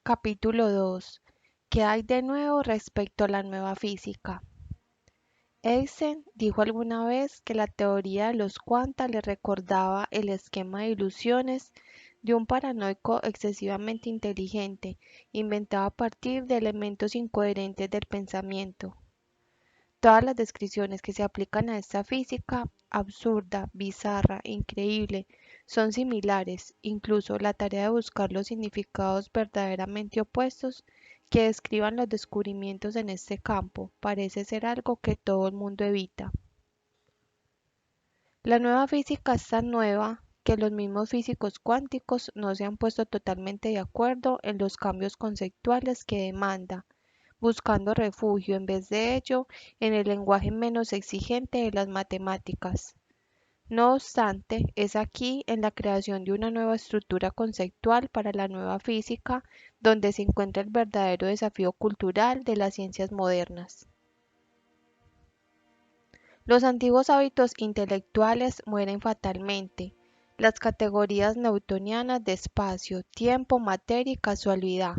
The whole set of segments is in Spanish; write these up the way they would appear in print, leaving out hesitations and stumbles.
Capítulo 2. ¿Qué hay de nuevo respecto a la nueva física? Einstein dijo alguna vez que la teoría de los cuanta le recordaba el esquema de ilusiones de un paranoico excesivamente inteligente, inventado a partir de elementos incoherentes del pensamiento. Todas las descripciones que se aplican a esta física, absurda, bizarra, increíble, son similares, incluso la tarea de buscar los significados verdaderamente opuestos que describan los descubrimientos en este campo, parece ser algo que todo el mundo evita. La nueva física es tan nueva que los mismos físicos cuánticos no se han puesto totalmente de acuerdo en los cambios conceptuales que demanda, buscando refugio en vez de ello en el lenguaje menos exigente de las matemáticas. No obstante, es aquí, en la creación de una nueva estructura conceptual para la nueva física, donde se encuentra el verdadero desafío cultural de las ciencias modernas. Los antiguos hábitos intelectuales mueren fatalmente. Las categorías newtonianas de espacio, tiempo, materia y casualidad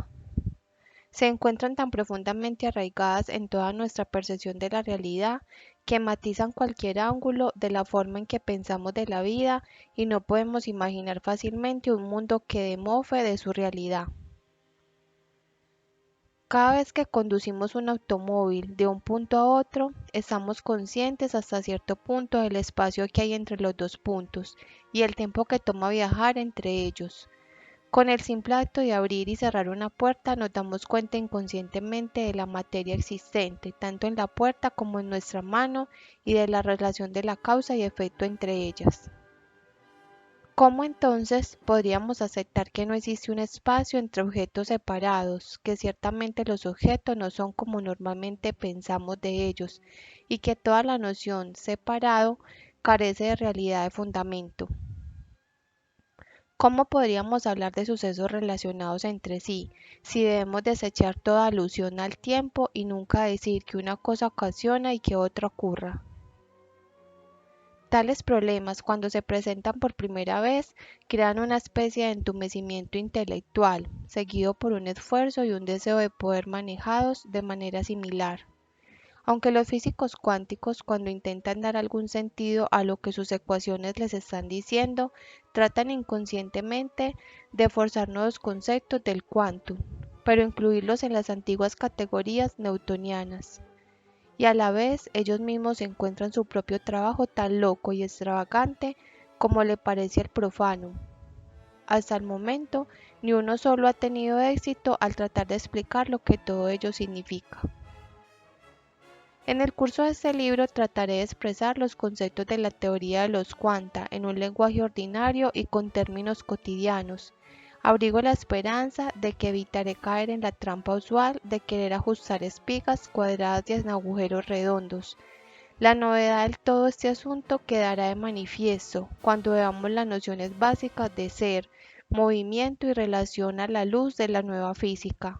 se encuentran tan profundamente arraigadas en toda nuestra percepción de la realidad que matizan cualquier ángulo de la forma en que pensamos de la vida y no podemos imaginar fácilmente un mundo que demofe de su realidad. Cada vez que conducimos un automóvil de un punto a otro, estamos conscientes hasta cierto punto del espacio que hay entre los dos puntos y el tiempo que toma viajar entre ellos. Con el simple acto de abrir y cerrar una puerta nos damos cuenta inconscientemente de la materia existente, tanto en la puerta como en nuestra mano, y de la relación de la causa y efecto entre ellas. ¿Cómo entonces podríamos aceptar que no existe un espacio entre objetos separados, que ciertamente los objetos no son como normalmente pensamos de ellos, y que toda la noción separado carece de realidad de fundamento? ¿Cómo podríamos hablar de sucesos relacionados entre sí, si debemos desechar toda alusión al tiempo y nunca decir que una cosa ocasiona y que otra ocurra? Tales problemas, cuando se presentan por primera vez, crean una especie de entumecimiento intelectual, seguido por un esfuerzo y un deseo de poder manejados de manera similar. Aunque los físicos cuánticos, cuando intentan dar algún sentido a lo que sus ecuaciones les están diciendo, tratan inconscientemente de forzar nuevos conceptos del quantum, pero incluirlos en las antiguas categorías newtonianas. Y a la vez ellos mismos encuentran su propio trabajo tan loco y extravagante como le parece al profano. Hasta el momento, ni uno solo ha tenido éxito al tratar de explicar lo que todo ello significa. En el curso de este libro trataré de expresar los conceptos de la teoría de los cuanta en un lenguaje ordinario y con términos cotidianos. Abrigo la esperanza de que evitaré caer en la trampa usual de querer ajustar espigas cuadradas y en agujeros redondos. La novedad de todo este asunto quedará de manifiesto cuando veamos las nociones básicas de ser, movimiento y relación a la luz de la nueva física.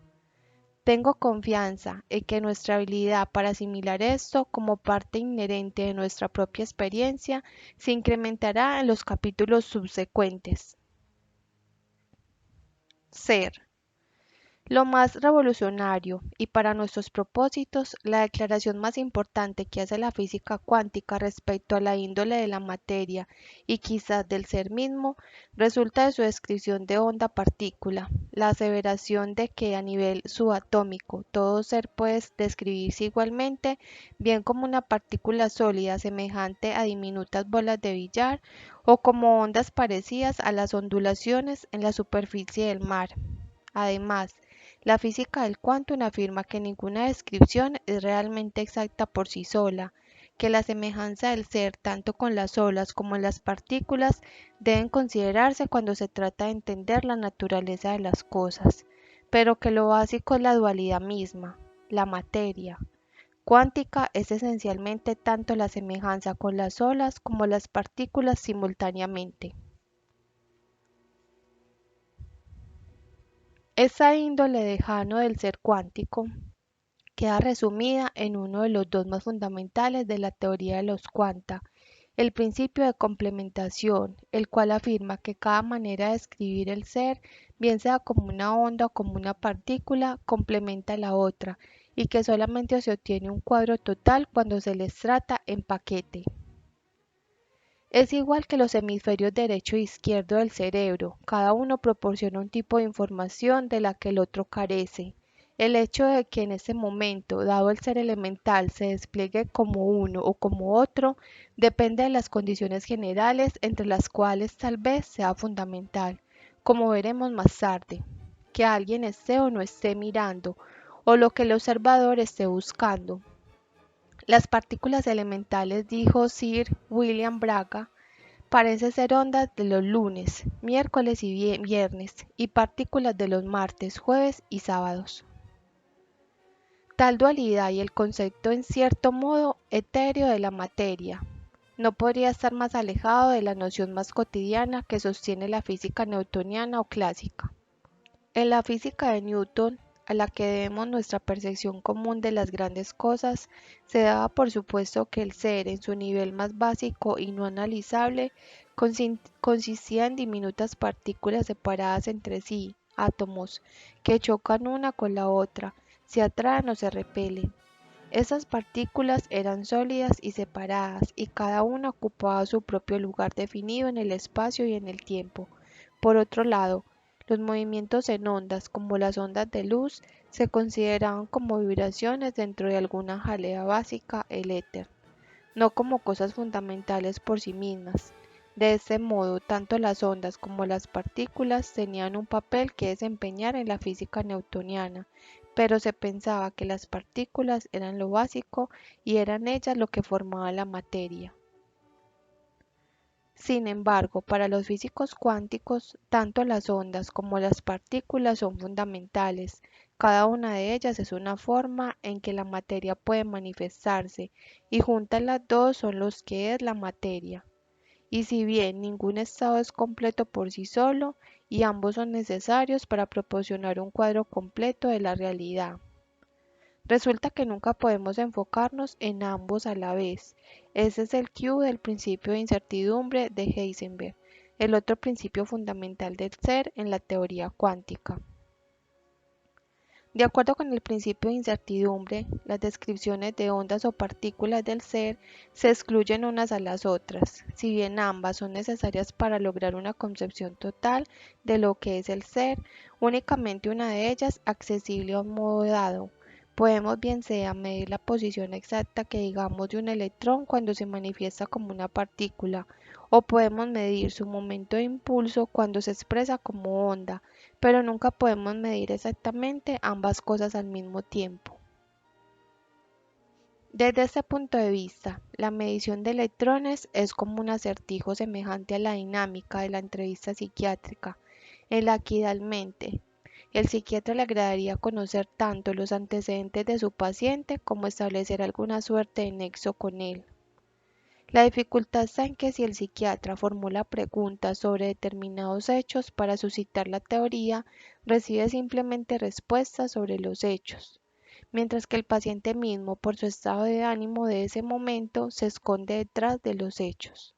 Tengo confianza en que nuestra habilidad para asimilar esto como parte inherente de nuestra propia experiencia se incrementará en los capítulos subsecuentes. Ser. Lo más revolucionario y para nuestros propósitos, la declaración más importante que hace la física cuántica respecto a la índole de la materia y quizás del ser mismo, resulta de su descripción de onda-partícula, la aseveración de que a nivel subatómico todo ser puede describirse igualmente, bien como una partícula sólida semejante a diminutas bolas de billar o como ondas parecidas a las ondulaciones en la superficie del mar. Además, la física del quantum afirma que ninguna descripción es realmente exacta por sí sola, que la semejanza del ser tanto con las olas como en las partículas deben considerarse cuando se trata de entender la naturaleza de las cosas, pero que lo básico es la dualidad misma, la materia. Cuántica es esencialmente tanto la semejanza con las olas como las partículas simultáneamente. Esa índole lejano del ser cuántico queda resumida en uno de los dos más fundamentales de la teoría de los cuanta, el principio de complementación, el cual afirma que cada manera de describir el ser bien sea como una onda o como una partícula, complementa la otra, y que solamente se obtiene un cuadro total cuando se les trata en paquete. Es igual que los hemisferios derecho e izquierdo del cerebro, cada uno proporciona un tipo de información de la que el otro carece. El hecho de que en ese momento, dado el ser elemental, se despliegue como uno o como otro, depende de las condiciones generales entre las cuales tal vez sea fundamental, como veremos más tarde, que alguien esté o no esté mirando, o lo que el observador esté buscando. Las partículas elementales, dijo Sir William Braga, parece ser ondas de los lunes, miércoles y viernes, y partículas de los martes, jueves y sábados. Tal dualidad y el concepto en cierto modo etéreo de la materia no podría estar más alejado de la noción más cotidiana que sostiene la física newtoniana o clásica. En la física de Newton, a la que debemos nuestra percepción común de las grandes cosas, se daba por supuesto que el ser, en su nivel más básico y no analizable, consistía en diminutas partículas separadas entre sí, átomos, que chocan una con la otra, se atraen o se repelen. Esas partículas eran sólidas y separadas, y cada una ocupaba su propio lugar definido en el espacio y en el tiempo. Por otro lado, los movimientos en ondas, como las ondas de luz, se consideraban como vibraciones dentro de alguna jalea básica, el éter, no como cosas fundamentales por sí mismas. De este modo, tanto las ondas como las partículas tenían un papel que desempeñar en la física newtoniana, pero se pensaba que las partículas eran lo básico y eran ellas lo que formaba la materia. Sin embargo, para los físicos cuánticos, tanto las ondas como las partículas son fundamentales. Cada una de ellas es una forma en que la materia puede manifestarse, y juntas las dos son los que es la materia. Y si bien ningún estado es completo por sí solo, y ambos son necesarios para proporcionar un cuadro completo de la realidad. Resulta que nunca podemos enfocarnos en ambos a la vez. Ese es el cue del principio de incertidumbre de Heisenberg, el otro principio fundamental del ser en la teoría cuántica. De acuerdo con el principio de incertidumbre, las descripciones de ondas o partículas del ser se excluyen unas a las otras, si bien ambas son necesarias para lograr una concepción total de lo que es el ser, únicamente una de ellas accesible a un modo dado. Podemos bien sea medir la posición exacta que digamos de un electrón cuando se manifiesta como una partícula, o podemos medir su momento de impulso cuando se expresa como onda, pero nunca podemos medir exactamente ambas cosas al mismo tiempo. Desde este punto de vista, la medición de electrones es como un acertijo semejante a la dinámica de la entrevista psiquiátrica, en la que idealmente el psiquiatra le agradaría conocer tanto los antecedentes de su paciente como establecer alguna suerte de nexo con él. La dificultad está en que si el psiquiatra formula preguntas sobre determinados hechos para suscitar la teoría, recibe simplemente respuestas sobre los hechos, mientras que el paciente mismo, por su estado de ánimo de ese momento, se esconde detrás de los hechos.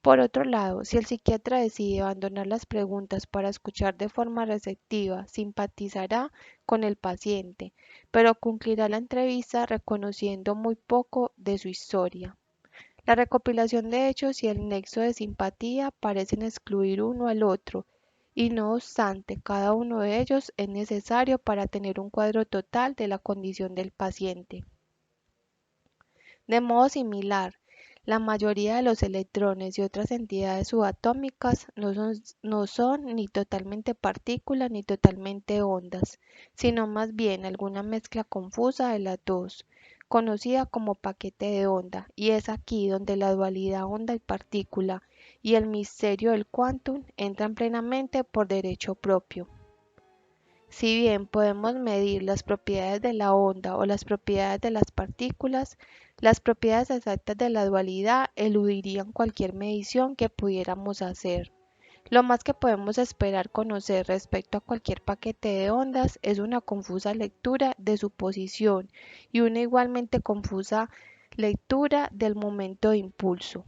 Por otro lado, si el psiquiatra decide abandonar las preguntas para escuchar de forma receptiva, simpatizará con el paciente, pero concluirá la entrevista reconociendo muy poco de su historia. La recopilación de hechos y el nexo de simpatía parecen excluir uno al otro, y no obstante, cada uno de ellos es necesario para tener un cuadro total de la condición del paciente. De modo similar, la mayoría de los electrones y otras entidades subatómicas no son ni totalmente partículas ni totalmente ondas, sino más bien alguna mezcla confusa de las dos, conocida como paquete de onda, y es aquí donde la dualidad onda y partícula y el misterio del quantum entran plenamente por derecho propio. Si bien podemos medir las propiedades de la onda o las propiedades de las partículas, las propiedades exactas de la dualidad eludirían cualquier medición que pudiéramos hacer. Lo más que podemos esperar conocer respecto a cualquier paquete de ondas es una confusa lectura de su posición y una igualmente confusa lectura del momento de impulso.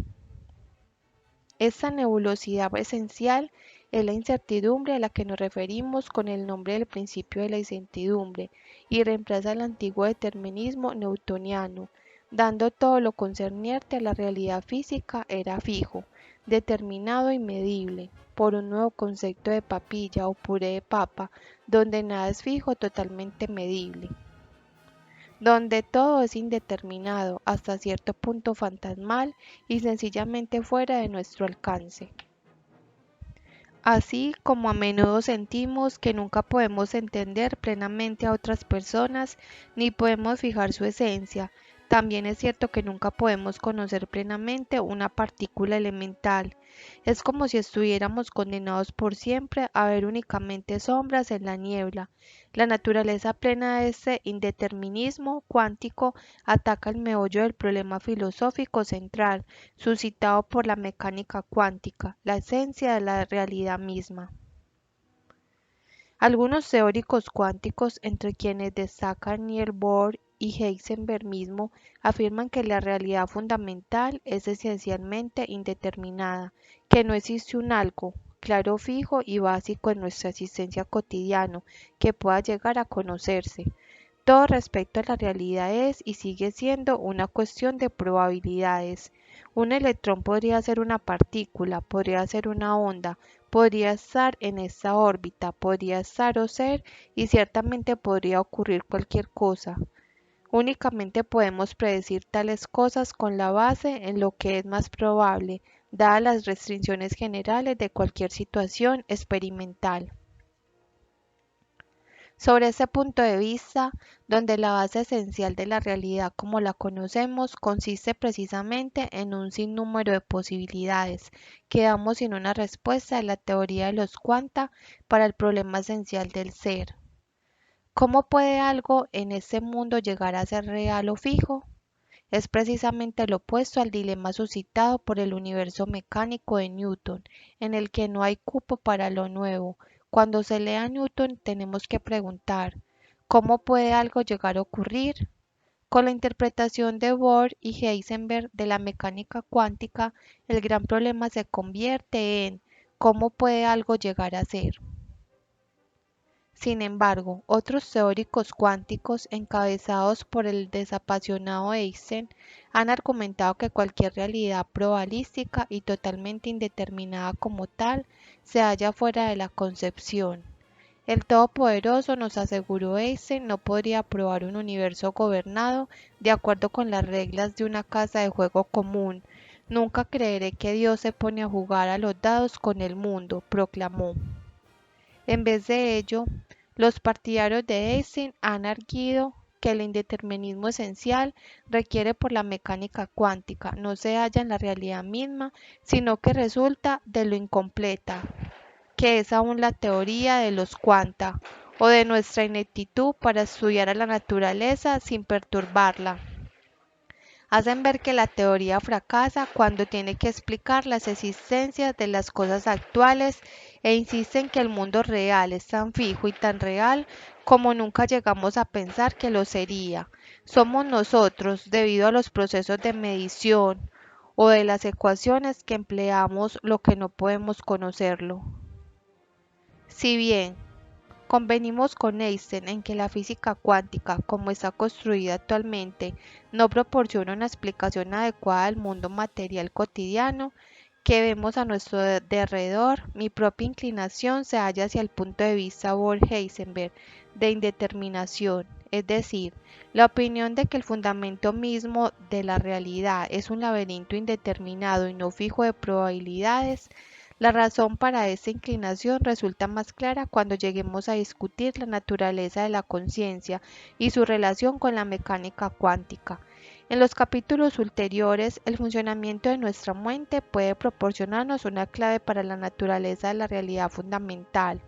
Esta nebulosidad esencial Es la incertidumbre a la que nos referimos con el nombre del principio de la incertidumbre y reemplaza el antiguo determinismo newtoniano, dando todo lo concerniente a la realidad física era fijo, determinado y medible, por un nuevo concepto de papilla o puré de papa, donde nada es fijo, totalmente medible, donde todo es indeterminado, hasta cierto punto fantasmal y sencillamente fuera de nuestro alcance. Así como a menudo sentimos que nunca podemos entender plenamente a otras personas ni podemos fijar su esencia, también es cierto que nunca podemos conocer plenamente una partícula elemental. Es como si estuviéramos condenados por siempre a ver únicamente sombras en la niebla. La naturaleza plena de este indeterminismo cuántico ataca el meollo del problema filosófico central suscitado por la mecánica cuántica, la esencia de la realidad misma. Algunos teóricos cuánticos, entre quienes destacan Niels Bohr y Heisenberg mismo, afirman que la realidad fundamental es esencialmente indeterminada, que no existe un algo claro, fijo y básico en nuestra existencia cotidiana que pueda llegar a conocerse. Todo respecto a la realidad es y sigue siendo una cuestión de probabilidades. Un electrón podría ser una partícula, podría ser una onda, podría estar en esta órbita, podría estar o ser y ciertamente podría ocurrir cualquier cosa. Únicamente podemos predecir tales cosas con la base en lo que es más probable, dadas las restricciones generales de cualquier situación experimental. Sobre ese punto de vista, donde la base esencial de la realidad como la conocemos consiste precisamente en un sinnúmero de posibilidades, quedamos sin una respuesta de la teoría de los cuanta para el problema esencial del ser. ¿Cómo puede algo en este mundo llegar a ser real o fijo? Es precisamente lo opuesto al dilema suscitado por el universo mecánico de Newton, en el que no hay cupo para lo nuevo. Cuando se lee a Newton tenemos que preguntar, ¿cómo puede algo llegar a ocurrir? Con la interpretación de Bohr y Heisenberg de la mecánica cuántica, el gran problema se convierte en ¿cómo puede algo llegar a ser? Sin embargo, otros teóricos cuánticos, encabezados por el desapasionado Einstein, han argumentado que cualquier realidad probabilística y totalmente indeterminada como tal se halla fuera de la concepción. El Todopoderoso, nos aseguró Einstein, no podría probar un universo gobernado de acuerdo con las reglas de una casa de juego común. Nunca creeré que Dios se pone a jugar a los dados con el mundo, proclamó. En vez de ello, los partidarios de Einstein han arguido que el indeterminismo esencial requiere por la mecánica cuántica no se halla en la realidad misma, sino que resulta de lo incompleta, que es aún la teoría de los cuanta, o de nuestra ineptitud para estudiar a la naturaleza sin perturbarla. Hacen ver que la teoría fracasa cuando tiene que explicar las existencias de las cosas actuales e insisten que el mundo real es tan fijo y tan real como nunca llegamos a pensar que lo sería. Somos nosotros, debido a los procesos de medición o de las ecuaciones que empleamos, lo que no podemos conocerlo. Si bien convenimos con Einstein en que la física cuántica, como está construida actualmente, no proporciona una explicación adecuada al mundo material cotidiano que vemos a nuestro derredor. Mi propia inclinación se halla hacia el punto de vista Bohr-Heisenberg de indeterminación, es decir, la opinión de que el fundamento mismo de la realidad es un laberinto indeterminado y no fijo de probabilidades. La razón para esta inclinación resulta más clara cuando lleguemos a discutir la naturaleza de la conciencia y su relación con la mecánica cuántica. En los capítulos ulteriores, el funcionamiento de nuestra mente puede proporcionarnos una clave para la naturaleza de la realidad fundamental.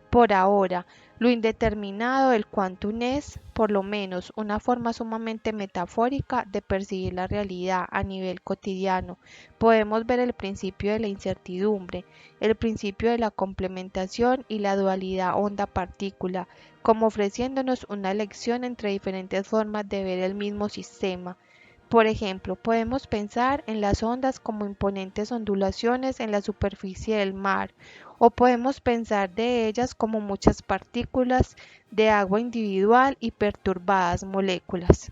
Por ahora, lo indeterminado del quantum es, por lo menos, una forma sumamente metafórica de percibir la realidad a nivel cotidiano. Podemos ver el principio de la incertidumbre, el principio de la complementación y la dualidad onda-partícula, como ofreciéndonos una elección entre diferentes formas de ver el mismo sistema. Por ejemplo, podemos pensar en las ondas como imponentes ondulaciones en la superficie del mar, o podemos pensar de ellas como muchas partículas de agua individual y perturbadas moléculas.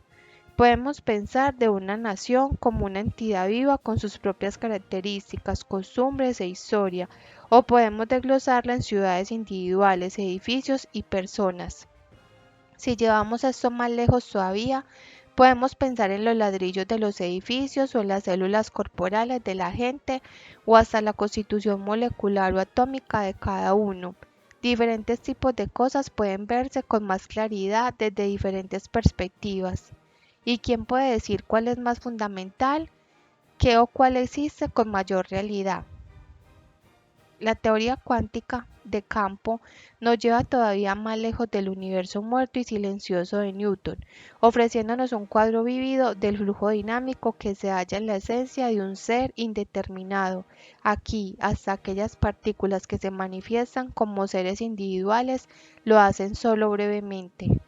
Podemos pensar de una nación como una entidad viva con sus propias características, costumbres e historia, o podemos desglosarla en ciudades individuales, edificios y personas. Si llevamos esto más lejos todavía, podemos pensar en los ladrillos de los edificios o en las células corporales de la gente o hasta la constitución molecular o atómica de cada uno. Diferentes tipos de cosas pueden verse con más claridad desde diferentes perspectivas. ¿Y quién puede decir cuál es más fundamental? ¿Qué o cuál existe con mayor realidad? La teoría cuántica de campo nos lleva todavía más lejos del universo muerto y silencioso de Newton, ofreciéndonos un cuadro vívido del flujo dinámico que se halla en la esencia de un ser indeterminado, aquí hasta aquellas partículas que se manifiestan como seres individuales lo hacen solo brevemente.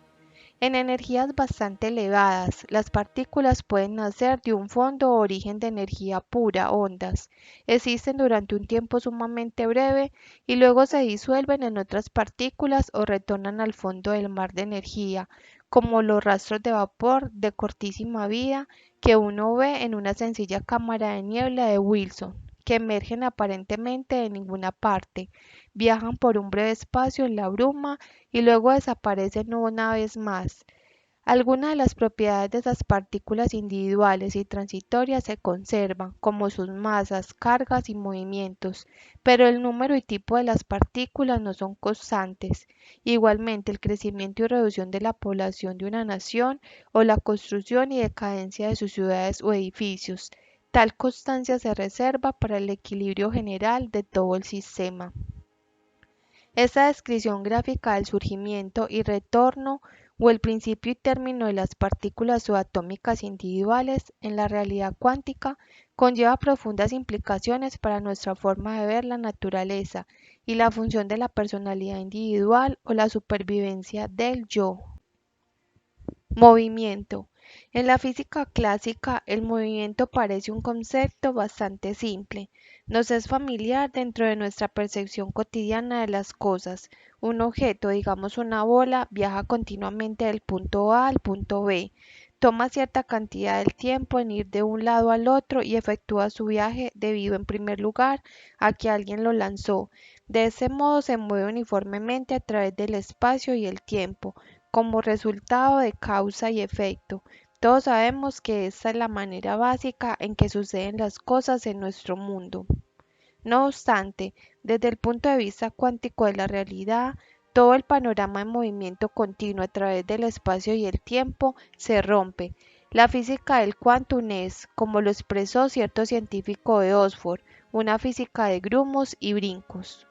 En energías bastante elevadas, las partículas pueden nacer de un fondo o origen de energía pura, ondas. Existen durante un tiempo sumamente breve y luego se disuelven en otras partículas o retornan al fondo del mar de energía, como los rastros de vapor de cortísima vida que uno ve en una sencilla cámara de niebla de Wilson, que emergen aparentemente de ninguna parte, viajan por un breve espacio en la bruma y luego desaparecen una vez más. Algunas de las propiedades de esas partículas individuales y transitorias se conservan, como sus masas, cargas y movimientos, pero el número y tipo de las partículas no son constantes. Igualmente, el crecimiento y reducción de la población de una nación o la construcción y decadencia de sus ciudades o edificios, tal constancia se reserva para el equilibrio general de todo el sistema. Esta descripción gráfica del surgimiento y retorno o el principio y término de las partículas subatómicas individuales en la realidad cuántica conlleva profundas implicaciones para nuestra forma de ver la naturaleza y la función de la personalidad individual o la supervivencia del yo. Movimiento. En la física clásica, el movimiento parece un concepto bastante simple. Nos es familiar dentro de nuestra percepción cotidiana de las cosas. Un objeto, digamos una bola, viaja continuamente del punto A al punto B. Toma cierta cantidad del tiempo en ir de un lado al otro y efectúa su viaje debido en primer lugar a que alguien lo lanzó. De ese modo se mueve uniformemente a través del espacio y el tiempo como resultado de causa y efecto. Todos sabemos que esta es la manera básica en que suceden las cosas en nuestro mundo. No obstante, desde el punto de vista cuántico de la realidad, todo el panorama de movimiento continuo a través del espacio y el tiempo se rompe. La física del quantum es, como lo expresó cierto científico de Oxford, una física de grumos y brincos.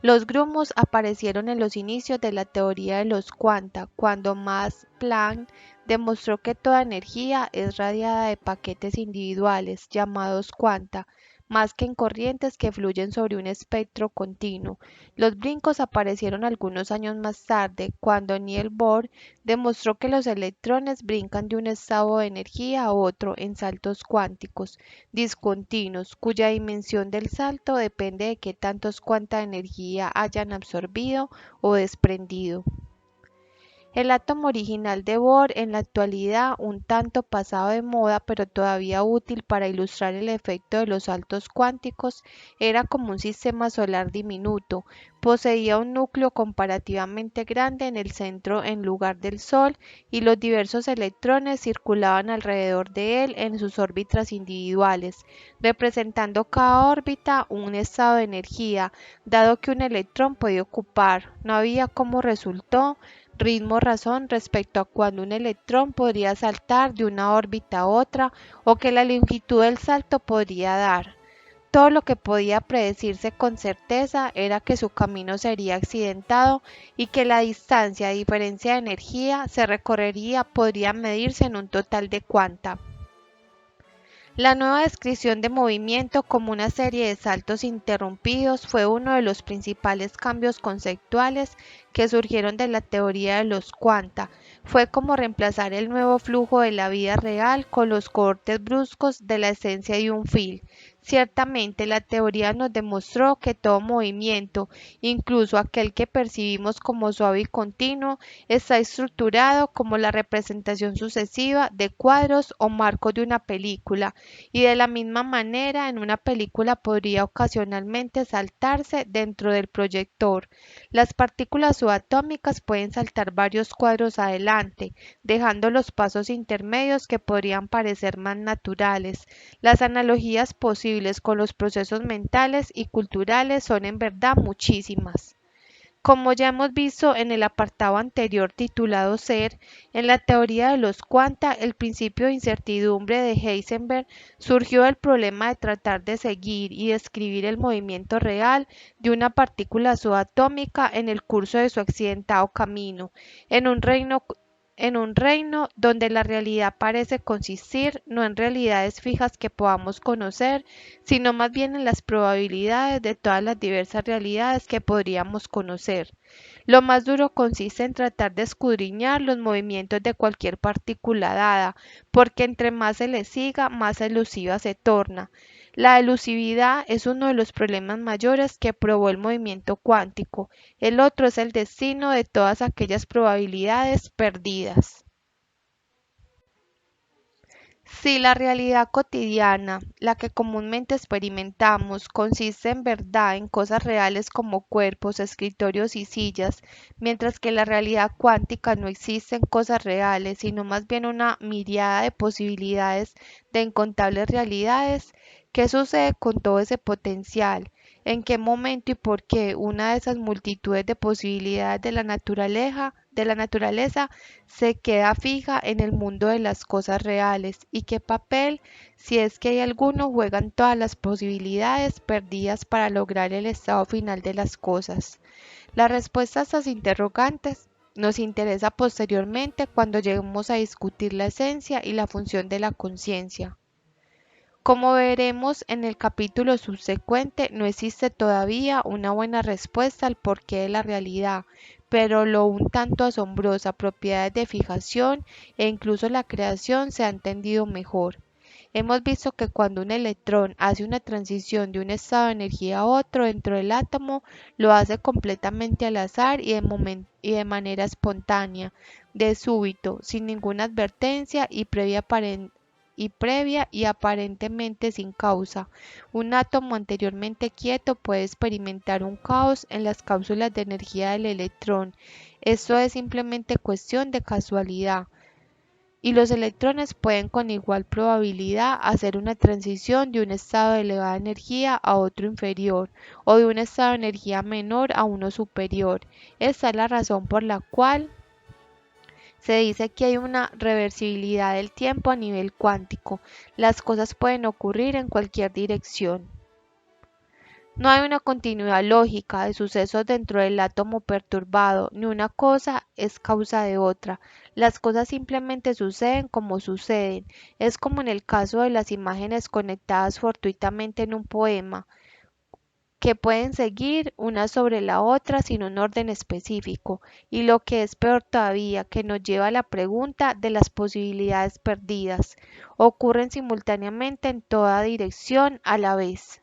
Los grumos aparecieron en los inicios de la teoría de los cuanta, cuando Max Planck demostró que toda energía es radiada de paquetes individuales, llamados cuanta, más que en corrientes que fluyen sobre un espectro continuo. Los brincos aparecieron algunos años más tarde, cuando Niels Bohr demostró que los electrones brincan de un estado de energía a otro en saltos cuánticos discontinuos, cuya dimensión del salto depende de qué tantos cuanta energía hayan absorbido o desprendido. El átomo original de Bohr, en la actualidad un tanto pasado de moda pero todavía útil para ilustrar el efecto de los saltos cuánticos, era como un sistema solar diminuto. Poseía un núcleo comparativamente grande en el centro en lugar del Sol y los diversos electrones circulaban alrededor de él en sus órbitas individuales, representando cada órbita un estado de energía, dado que un electrón podía ocupar. No había, como resultó, ritmo-razón respecto a cuándo un electrón podría saltar de una órbita a otra o que la longitud del salto podría dar. Todo lo que podía predecirse con certeza era que su camino sería accidentado y que la distancia a diferencia de energía se recorrería podría medirse en un total de cuanta. La nueva descripción de movimiento como una serie de saltos interrumpidos fue uno de los principales cambios conceptuales que surgieron de la teoría de los cuanta, Fue como reemplazar el nuevo flujo de la vida real con los cortes bruscos de la esencia de un fil. Ciertamente, la teoría nos demostró que todo movimiento, incluso aquel que percibimos como suave y continuo, está estructurado como la representación sucesiva de cuadros o marcos de una película, y de la misma manera en una película podría ocasionalmente saltarse dentro del proyector. Las partículas subatómicas pueden saltar varios cuadros adelante, dejando los pasos intermedios que podrían parecer más naturales. Las analogías posibles con los procesos mentales y culturales son en verdad muchísimas. Como ya hemos visto en el apartado anterior titulado Ser, en la teoría de los cuanta, el principio de incertidumbre de Heisenberg surgió del problema de tratar de seguir y describir el movimiento real de una partícula subatómica en el curso de su accidentado camino, en un reino donde la realidad parece consistir no en realidades fijas que podamos conocer, sino más bien en las probabilidades de todas las diversas realidades que podríamos conocer. Lo más duro consiste en tratar de escudriñar los movimientos de cualquier partícula dada, porque entre más se le siga, más elusiva se torna. La elusividad es uno de los problemas mayores que probó el movimiento cuántico. El otro es el destino de todas aquellas probabilidades perdidas. Si la realidad cotidiana, la que comúnmente experimentamos, consiste en verdad en cosas reales como cuerpos, escritorios y sillas, mientras que la realidad cuántica no existen cosas reales, sino más bien una miriada de posibilidades de incontables realidades, ¿qué sucede con todo ese potencial? ¿En qué momento y por qué una de esas multitudes de posibilidades de la naturaleza se queda fija en el mundo de las cosas reales y qué papel, si es que hay alguno, juegan todas las posibilidades perdidas para lograr el estado final de las cosas? La respuesta a estas interrogantes nos interesa posteriormente cuando lleguemos a discutir la esencia y la función de la conciencia. Como veremos en el capítulo subsecuente, no existe todavía una buena respuesta al porqué de la realidad, pero lo un tanto asombrosa propiedades de fijación e incluso la creación se ha entendido mejor. Hemos visto que cuando un electrón hace una transición de un estado de energía a otro dentro del átomo, lo hace completamente al azar y de manera espontánea, de súbito, sin ninguna advertencia y previa y aparentemente sin causa. Un átomo anteriormente quieto puede experimentar un caos en las cápsulas de energía del electrón. Esto es simplemente cuestión de casualidad y los electrones pueden con igual probabilidad hacer una transición de un estado de elevada energía a otro inferior o de un estado de energía menor a uno superior. Esta es la razón por la cual se dice que hay una reversibilidad del tiempo a nivel cuántico. Las cosas pueden ocurrir en cualquier dirección. No hay una continuidad lógica de sucesos dentro del átomo perturbado, ni una cosa es causa de otra. Las cosas simplemente suceden como suceden. Es como en el caso de las imágenes conectadas fortuitamente en un poema, que pueden seguir una sobre la otra sin un orden específico, y lo que es peor todavía, que nos lleva a la pregunta de las posibilidades perdidas. Ocurren simultáneamente en toda dirección a la vez.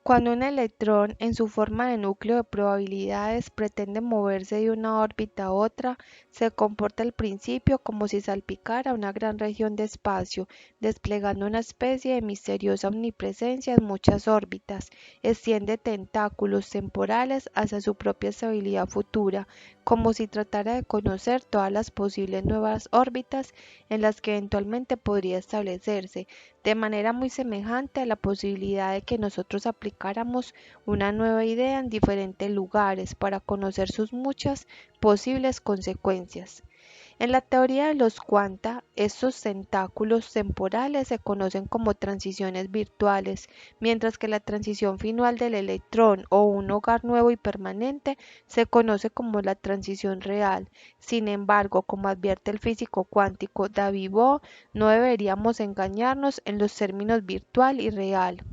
Cuando un electrón, en su forma de núcleo de probabilidades, pretende moverse de una órbita a otra, se comporta al principio como si salpicara una gran región de espacio, desplegando una especie de misteriosa omnipresencia en muchas órbitas. Extiende tentáculos temporales hacia su propia estabilidad futura, como si tratara de conocer todas las posibles nuevas órbitas en las que eventualmente podría establecerse, de manera muy semejante a la posibilidad de que nosotros aplicáramos una nueva idea en diferentes lugares para conocer sus muchas posibles consecuencias. En la teoría de los cuanta, estos tentáculos temporales se conocen como transiciones virtuales, mientras que la transición final del electrón o un hogar nuevo y permanente se conoce como la transición real. Sin embargo, como advierte el físico cuántico David Bohm, no deberíamos engañarnos en los términos virtual y real.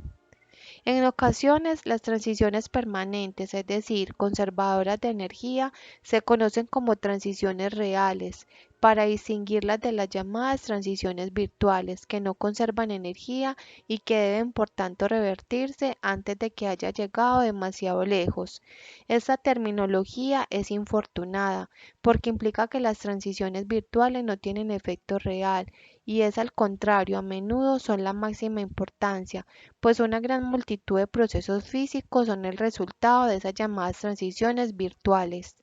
En ocasiones, las transiciones permanentes, es decir, conservadoras de energía, se conocen como transiciones reales, para distinguirlas de las llamadas transiciones virtuales, que no conservan energía y que deben por tanto revertirse antes de que haya llegado demasiado lejos. Esta terminología es infortunada, porque implica que las transiciones virtuales no tienen efecto real, y es al contrario, a menudo son la máxima importancia, pues una gran multitud de procesos físicos son el resultado de esas llamadas transiciones virtuales.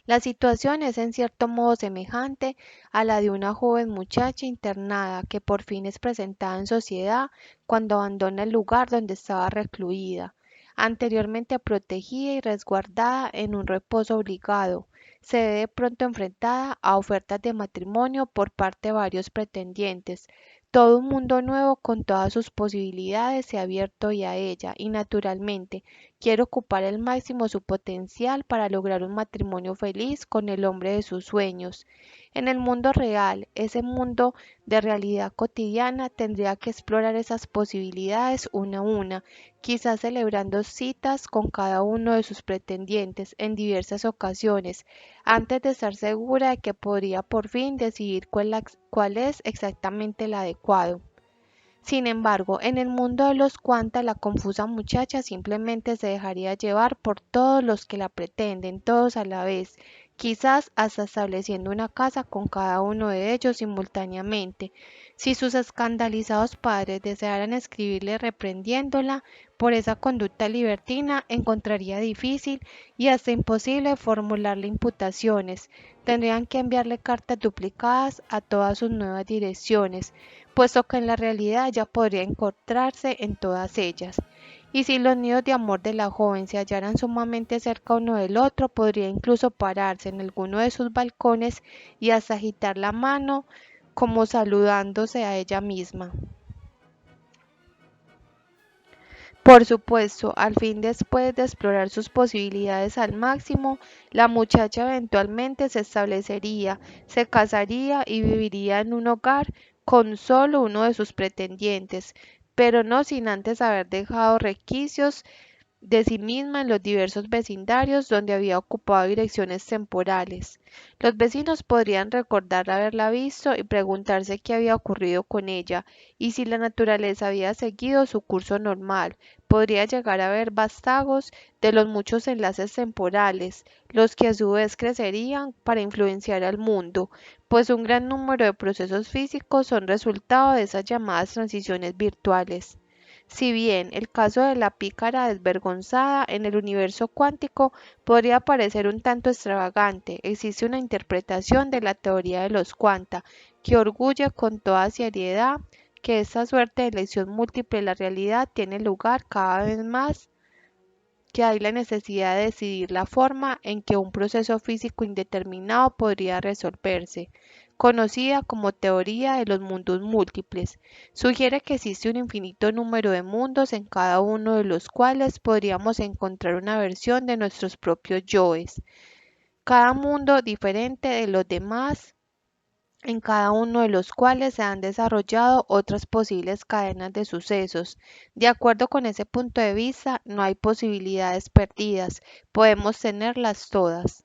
La situación es en cierto modo semejante a la de una joven muchacha internada que por fin es presentada en sociedad cuando abandona el lugar donde estaba recluida, anteriormente protegida y resguardada en un reposo obligado. Se ve de pronto enfrentada a ofertas de matrimonio por parte de varios pretendientes. Todo un mundo nuevo con todas sus posibilidades se ha abierto y a ella, y naturalmente quiere ocupar al máximo su potencial para lograr un matrimonio feliz con el hombre de sus sueños. En el mundo real, ese mundo de realidad cotidiana, tendría que explorar esas posibilidades una a una, quizás celebrando citas con cada uno de sus pretendientes en diversas ocasiones, antes de estar segura de que podría por fin decidir cuál es exactamente el adecuado. Sin embargo, en el mundo de los Quanta, la confusa muchacha simplemente se dejaría llevar por todos los que la pretenden, todos a la vez, quizás hasta estableciendo una casa con cada uno de ellos simultáneamente. Si sus escandalizados padres desearan escribirle reprendiéndola por esa conducta libertina, encontraría difícil y hasta imposible formularle imputaciones. Tendrían que enviarle cartas duplicadas a todas sus nuevas direcciones, puesto que en la realidad ya podría encontrarse en todas ellas. Y si los nidos de amor de la joven se hallaran sumamente cerca uno del otro, podría incluso pararse en alguno de sus balcones y hasta agitar la mano como saludándose a ella misma. Por supuesto, al fin después de explorar sus posibilidades al máximo, la muchacha eventualmente se establecería, se casaría y viviría en un hogar con solo uno de sus pretendientes, pero no sin antes haber dejado requisitos de sí misma en los diversos vecindarios donde había ocupado direcciones temporales. Los vecinos podrían recordar haberla visto y preguntarse qué había ocurrido con ella y si la naturaleza había seguido su curso normal. Podría llegar a haber vástagos de los muchos enlaces temporales, los que a su vez crecerían para influenciar al mundo, pues un gran número de procesos físicos son resultado de esas llamadas transiciones virtuales. Si bien el caso de la pícara desvergonzada en el universo cuántico podría parecer un tanto extravagante, existe una interpretación de la teoría de los cuanta que orgulle con toda seriedad que esta suerte de elección múltiple de la realidad tiene lugar cada vez más que hay la necesidad de decidir la forma en que un proceso físico indeterminado podría resolverse, conocida como teoría de los mundos múltiples. Sugiere que existe un infinito número de mundos en cada uno de los cuales podríamos encontrar una versión de nuestros propios yoes, cada mundo diferente de los demás, en cada uno de los cuales se han desarrollado otras posibles cadenas de sucesos. De acuerdo con ese punto de vista, no hay posibilidades perdidas, podemos tenerlas todas.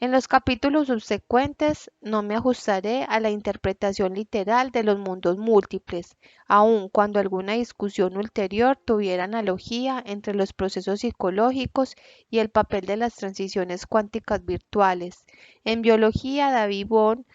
En los capítulos subsecuentes no me ajustaré a la interpretación literal de los mundos múltiples, aun cuando alguna discusión ulterior tuviera analogía entre los procesos psicológicos y el papel de las transiciones cuánticas virtuales. En biología, David Bohm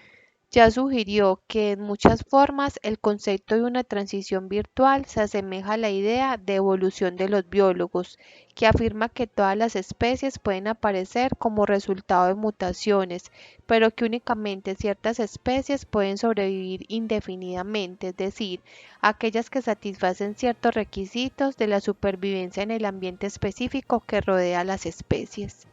ya sugirió que en muchas formas el concepto de una transición virtual se asemeja a la idea de evolución de los biólogos, que afirma que todas las especies pueden aparecer como resultado de mutaciones, pero que únicamente ciertas especies pueden sobrevivir indefinidamente, es decir, aquellas que satisfacen ciertos requisitos de la supervivencia en el ambiente específico que rodea a las especies.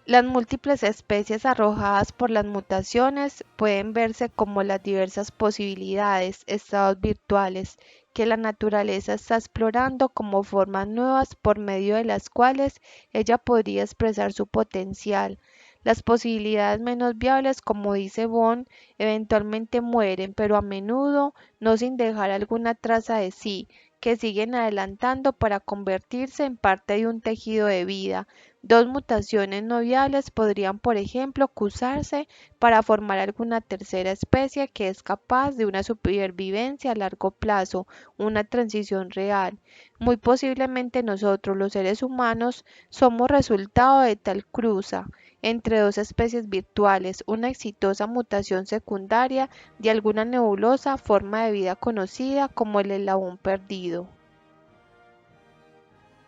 Las múltiples especies arrojadas por las mutaciones pueden verse como las diversas posibilidades, estados virtuales, que la naturaleza está explorando como formas nuevas por medio de las cuales ella podría expresar su potencial. Las posibilidades menos viables, como dice Bond, eventualmente mueren, pero a menudo no sin dejar alguna traza de sí, que siguen adelantando para convertirse en parte de un tejido de vida. Dos mutaciones no viables podrían, por ejemplo, cruzarse para formar alguna tercera especie que es capaz de una supervivencia a largo plazo, una transición real. Muy posiblemente nosotros, los seres humanos, somos resultado de tal cruza entre dos especies virtuales, una exitosa mutación secundaria de alguna nebulosa forma de vida conocida como el eslabón perdido.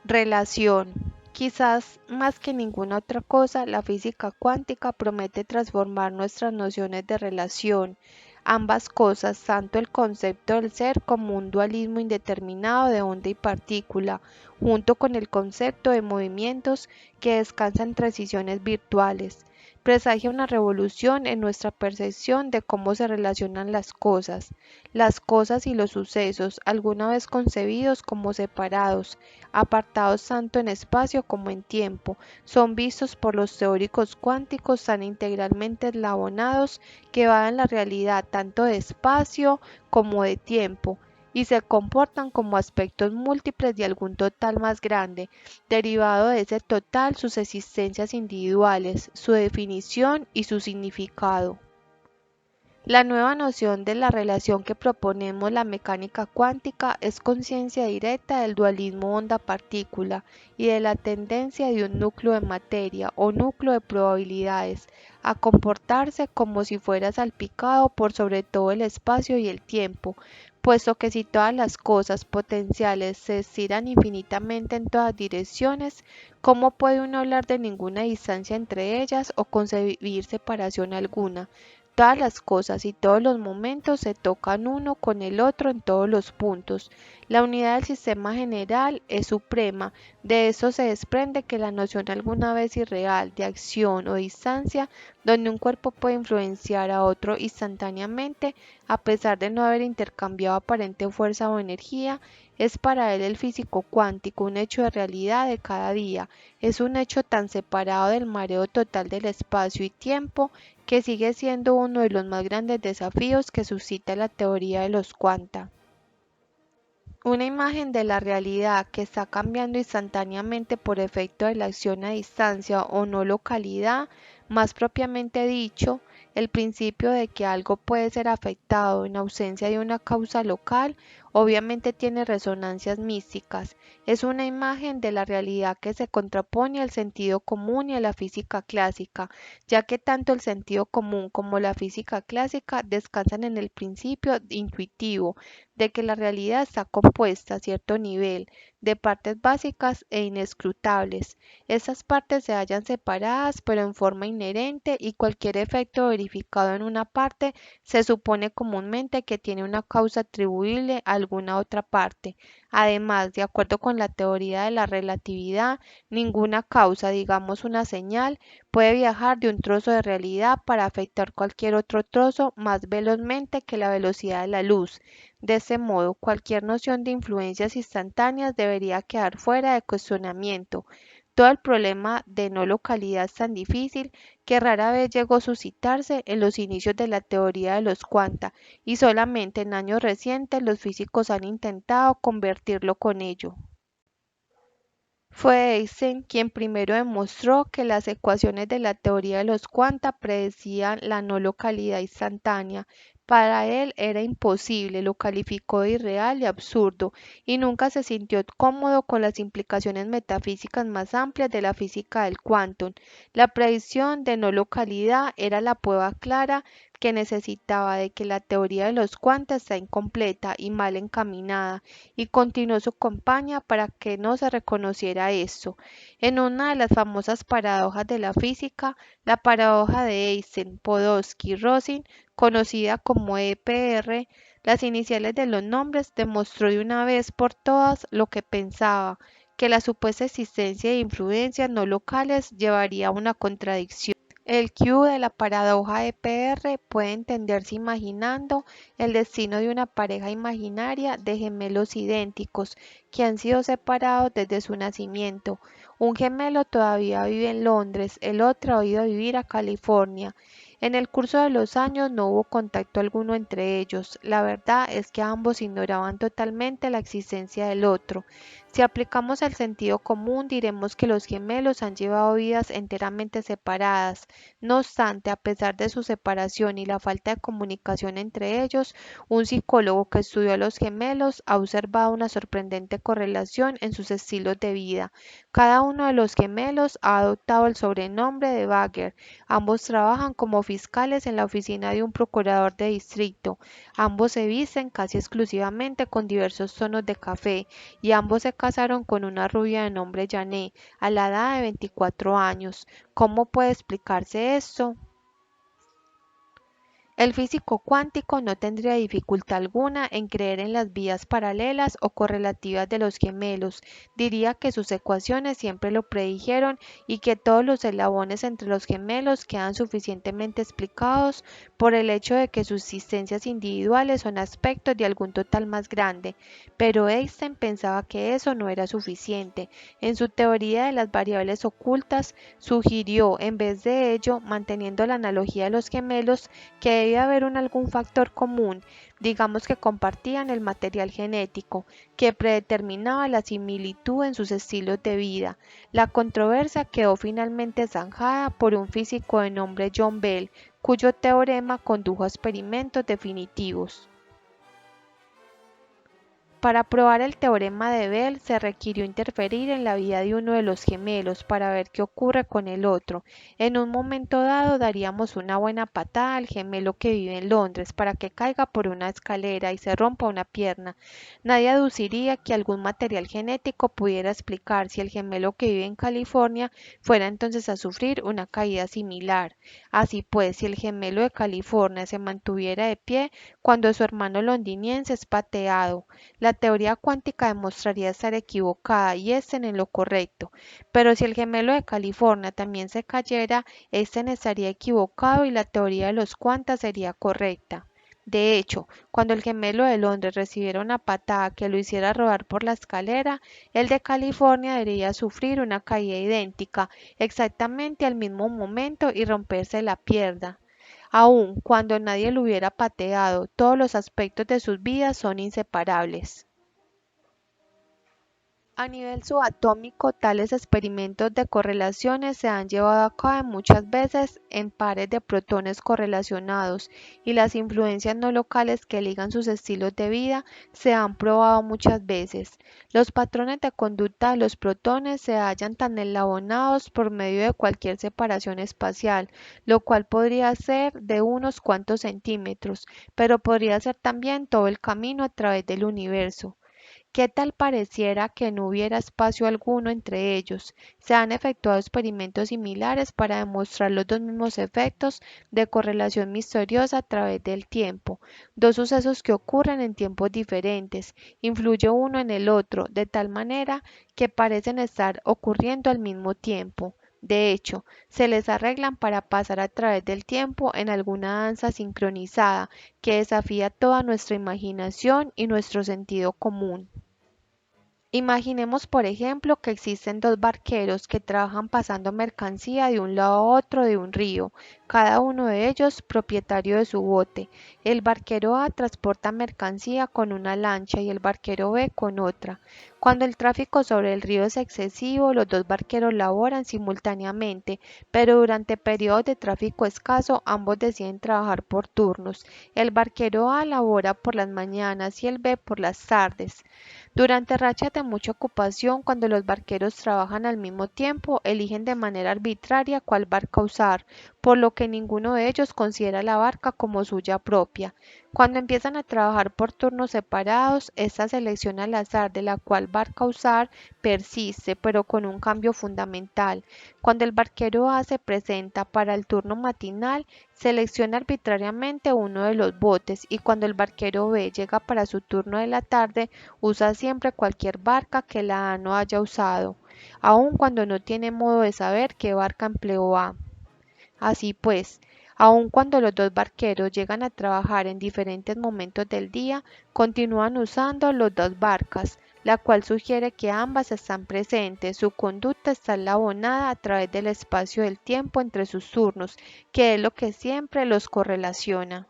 Relación. Quizás más que ninguna otra cosa, la física cuántica promete transformar nuestras nociones de relación. Ambas cosas, tanto el concepto del ser como un dualismo indeterminado de onda y partícula, junto con el concepto de movimientos que descansan en transiciones virtuales, presagia una revolución en nuestra percepción de cómo se relacionan las cosas y los sucesos, alguna vez concebidos como separados, apartados tanto en espacio como en tiempo, son vistos por los teóricos cuánticos tan integralmente eslabonados que van en la realidad tanto de espacio como de tiempo y se comportan como aspectos múltiples de algún total más grande, derivado de ese total sus existencias individuales, su definición y su significado. La nueva noción de la relación que proponemos la mecánica cuántica es conciencia directa del dualismo onda-partícula y de la tendencia de un núcleo de materia o núcleo de probabilidades a comportarse como si fuera salpicado por sobre todo el espacio y el tiempo, puesto que si todas las cosas potenciales se estiran infinitamente en todas direcciones, ¿cómo puede uno hablar de ninguna distancia entre ellas o concebir separación alguna? Todas las cosas y todos los momentos se tocan uno con el otro en todos los puntos. La unidad del sistema general es suprema. De eso se desprende que la noción alguna vez irreal de acción o distancia, donde un cuerpo puede influenciar a otro instantáneamente, a pesar de no haber intercambiado aparente fuerza o energía, es para él el físico cuántico un hecho de realidad de cada día. Es un hecho tan separado del mareo total del espacio y tiempo que sigue siendo uno de los más grandes desafíos que suscita la teoría de los cuanta. Una imagen de la realidad que está cambiando instantáneamente por efecto de la acción a distancia o no localidad, más propiamente dicho, el principio de que algo puede ser afectado en ausencia de una causa local, obviamente tiene resonancias místicas. Es una imagen de la realidad que se contrapone al sentido común y a la física clásica, ya que tanto el sentido común como la física clásica descansan en el principio intuitivo de que la realidad está compuesta a cierto nivel de partes básicas e inescrutables. Esas partes se hallan separadas pero en forma inherente y cualquier efecto verificado en una parte se supone comúnmente que tiene una causa atribuible a alguna otra parte. Además, de acuerdo con la teoría de la relatividad, ninguna causa, digamos una señal, puede viajar de un trozo de realidad para afectar cualquier otro trozo más velozmente que la velocidad de la luz. De este modo, cualquier noción de influencias instantáneas debería quedar fuera de cuestionamiento. Todo el problema de no localidad es tan difícil que rara vez llegó a suscitarse en los inicios de la teoría de los cuanta, y solamente en años recientes los físicos han intentado convertirlo con ello. Fue Einstein quien primero demostró que las ecuaciones de la teoría de los cuanta predecían la no localidad instantánea. Para él era imposible, lo calificó de irreal y absurdo, y nunca se sintió cómodo con las implicaciones metafísicas más amplias de la física del quantum. La predicción de no localidad era la prueba clara que necesitaba de que la teoría de los cuantas está incompleta y mal encaminada y continuó su campaña para que no se reconociera esto. En una de las famosas paradojas de la física, la paradoja de Einstein-Podolsky-Rosen, conocida como EPR, las iniciales de los nombres, demostró de una vez por todas lo que pensaba, que la supuesta existencia de influencias no locales llevaría a una contradicción. El Q de la paradoja de PR puede entenderse imaginando el destino de una pareja imaginaria de gemelos idénticos que han sido separados desde su nacimiento. Un gemelo todavía vive en Londres, el otro ha ido a vivir a California. En el curso de los años no hubo contacto alguno entre ellos. La verdad es que ambos ignoraban totalmente la existencia del otro. Si aplicamos el sentido común, diremos que los gemelos han llevado vidas enteramente separadas. No obstante, a pesar de su separación y la falta de comunicación entre ellos, un psicólogo que estudió a los gemelos ha observado una sorprendente correlación en sus estilos de vida. Cada uno de los gemelos ha adoptado el sobrenombre de Bagger. Ambos trabajan como fiscales en la oficina de un procurador de distrito. Ambos se visten casi exclusivamente con diversos tonos de café y ambos se casaron con una rubia de nombre Janet a la edad de 24 años. ¿Cómo puede explicarse esto? El físico cuántico no tendría dificultad alguna en creer en las vías paralelas o correlativas de los gemelos. Diría que sus ecuaciones siempre lo predijeron y que todos los eslabones entre los gemelos quedan suficientemente explicados por el hecho de que sus existencias individuales son aspectos de algún total más grande. Pero Einstein pensaba que eso no era suficiente. En su teoría de las variables ocultas, sugirió, en vez de ello, manteniendo la analogía de los gemelos, que debía haber algún factor común, digamos que compartían el material genético, que predeterminaba la similitud en sus estilos de vida. La controversia quedó finalmente zanjada por un físico de nombre John Bell, cuyo teorema condujo a experimentos definitivos. Para probar el teorema de Bell se requirió interferir en la vida de uno de los gemelos para ver qué ocurre con el otro. En un momento dado daríamos una buena patada al gemelo que vive en Londres para que caiga por una escalera y se rompa una pierna. Nadie aduciría que algún material genético pudiera explicar si el gemelo que vive en California fuera entonces a sufrir una caída similar. Así pues, si el gemelo de California se mantuviera de pie cuando su hermano londinense es pateado, la teoría cuántica demostraría estar equivocada y estén en lo correcto, pero si el gemelo de California también se cayera, este estaría equivocado y la teoría de los cuantas sería correcta. De hecho, cuando el gemelo de Londres recibiera una patada que lo hiciera rodar por la escalera, el de California debería sufrir una caída idéntica, exactamente al mismo momento y romperse la pierna. Aun cuando nadie lo hubiera pateado, todos los aspectos de sus vidas son inseparables. A nivel subatómico, tales experimentos de correlaciones se han llevado a cabo muchas veces en pares de protones correlacionados y las influencias no locales que ligan sus estilos de vida se han probado muchas veces. Los patrones de conducta de los protones se hallan tan enlabonados por medio de cualquier separación espacial, lo cual podría ser de unos cuantos centímetros, pero podría ser también todo el camino a través del universo. ¿Qué tal pareciera que no hubiera espacio alguno entre ellos? Se han efectuado experimentos similares para demostrar los dos mismos efectos de correlación misteriosa a través del tiempo. Dos sucesos que ocurren en tiempos diferentes, influye uno en el otro, de tal manera que parecen estar ocurriendo al mismo tiempo. De hecho, se les arreglan para pasar a través del tiempo en alguna danza sincronizada que desafía toda nuestra imaginación y nuestro sentido común. Imaginemos, por ejemplo, que existen dos barqueros que trabajan pasando mercancía de un lado a otro de un río, cada uno de ellos propietario de su bote. El barquero A transporta mercancía con una lancha y el barquero B con otra. Cuando el tráfico sobre el río es excesivo, los dos barqueros laboran simultáneamente, pero durante periodos de tráfico escaso, ambos deciden trabajar por turnos. El barquero A labora por las mañanas y el B por las tardes. Durante rachas de mucha ocupación, cuando los barqueros trabajan al mismo tiempo, eligen de manera arbitraria cuál barca usar, por lo que ninguno de ellos considera la barca como suya propia. Cuando empiezan a trabajar por turnos separados, esta selección al azar de la cual barca usar persiste, pero con un cambio fundamental. Cuando el barquero A se presenta para el turno matinal, selecciona arbitrariamente uno de los botes y cuando el barquero B llega para su turno de la tarde, usa siempre cualquier barca que la A no haya usado, aun cuando no tiene modo de saber qué barca empleó A. Así pues, aun cuando los dos barqueros llegan a trabajar en diferentes momentos del día, continúan usando las dos barcas. la cual sugiere que ambas están presentes. Su conducta está enlabonada a través del espacio del tiempo entre sus turnos, que es lo que siempre los correlaciona.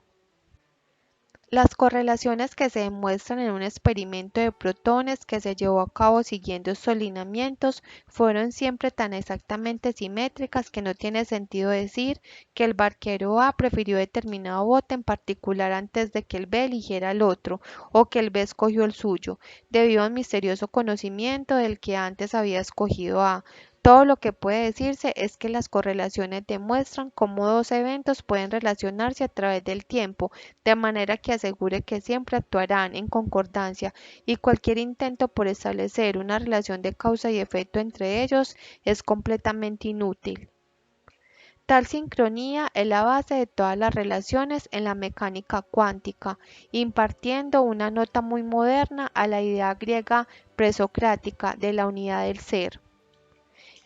Las correlaciones que se demuestran en un experimento de protones que se llevó a cabo siguiendo estos lineamientos fueron siempre tan exactamente simétricas que no tiene sentido decir que el barquero A prefirió determinado bote en particular antes de que el B eligiera el otro, o que el B escogió el suyo, debido a un misterioso conocimiento del que antes había escogido A. Todo lo que puede decirse es que las correlaciones demuestran cómo dos eventos pueden relacionarse a través del tiempo de manera que asegure que siempre actuarán en concordancia, y cualquier intento por establecer una relación de causa y efecto entre ellos es completamente inútil. Tal sincronía es la base de todas las relaciones en la mecánica cuántica, impartiendo una nota muy moderna a la idea griega presocrática de la unidad del ser.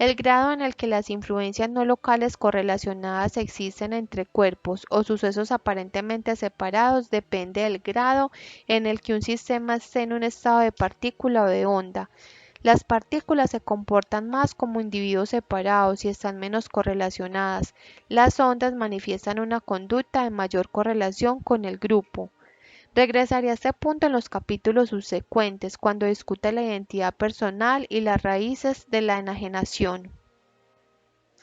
El grado en el que las influencias no locales correlacionadas existen entre cuerpos o sucesos aparentemente separados depende del grado en el que un sistema esté en un estado de partícula o de onda. Las partículas se comportan más como individuos separados y están menos correlacionadas. Las ondas manifiestan una conducta de mayor correlación con el grupo. Regresaré a este punto en los capítulos subsecuentes, cuando discute la identidad personal y las raíces de la enajenación.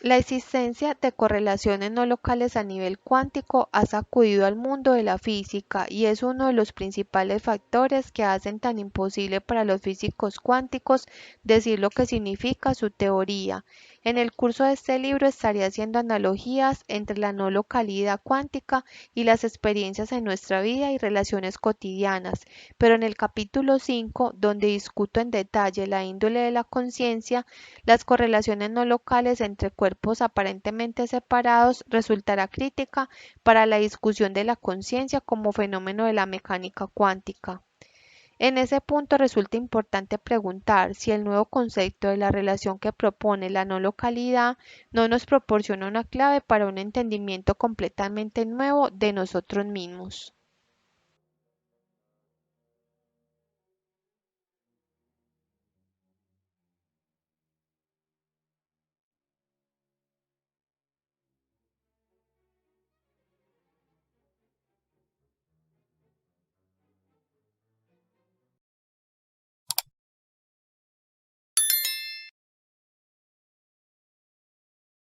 La existencia de correlaciones no locales a nivel cuántico ha sacudido al mundo de la física y es uno de los principales factores que hacen tan imposible para los físicos cuánticos decir lo que significa su teoría. En el curso de este libro estaré haciendo analogías entre la no localidad cuántica y las experiencias en nuestra vida y relaciones cotidianas, pero en el capítulo 5, donde discuto en detalle la índole de la conciencia, las correlaciones no locales entre cuerpos aparentemente separados resultará crítica para la discusión de la conciencia como fenómeno de la mecánica cuántica. En ese punto resulta importante preguntar si el nuevo concepto de la relación que propone la no localidad no nos proporciona una clave para un entendimiento completamente nuevo de nosotros mismos.